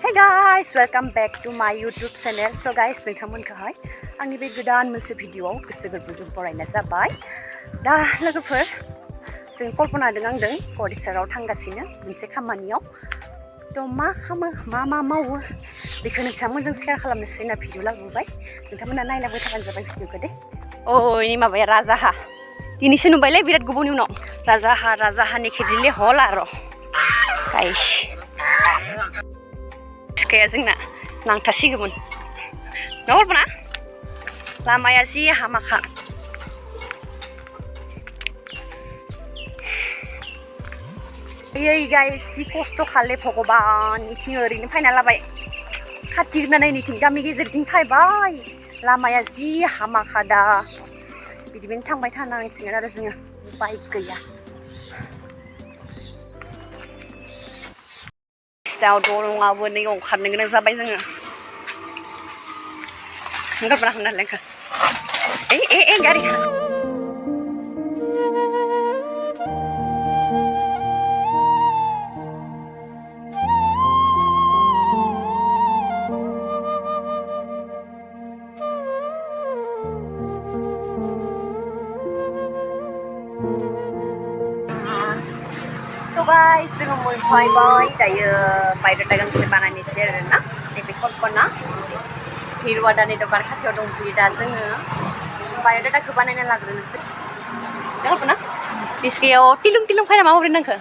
Hey guys, welcome back to my YouTube channel. So guys, नोंथांमोनखौहाय आंनि बे गोदान मोनसे भिडिअआव गोसो गोरबोजों बरायनाय जाबाय। दा लोगोफोर जों कल्पना आंदों क'क्राझाराव थांगासिनो मोनसे खामानियाव। थ' मा खालामो मा मावो बेखौ नोंथांमोनजों शेयार खालामनोसै होनना भिडिअ लाबोबाय। नोंथांमोना नायलांबाय थाबानो जाबाय भिडिअखौ दे। इनि माबाया राजाहा दिनैसो नुबायलै बिराद गोबावनि उनाव राजाहानि खेदिले हल आरो गाइस सिखाया जोंना नांथासिगौमोन नङा लामाया जि हामाखा गाइस जि खस्थ' खाले भगबान इथिं ओरैनो फायना लाबाय खाथि होननानै इथिं गामि गेजेरथिं फायबाय लामाया जि हामाखा दा बिदिनो थांबाय थानांसिगोन आरो जोङो बाइक गैया दाव दरंआवबो नै ओंखारनो गोनां जाबाय जोङो ओंखारबोना होननानै गारि So guys, जोङो मोनफैबाय दायो बाय'डाटा गांसे बानायनोसै आरोना नैबे कल्पना हिरवादानि दखान खाथियाव दंफैयो दा जोङो बाय'डाटाखौ बानायना लाग्रोनोसै कल्पना बिस्कियाव टिलुं फैना माबोरै नांखो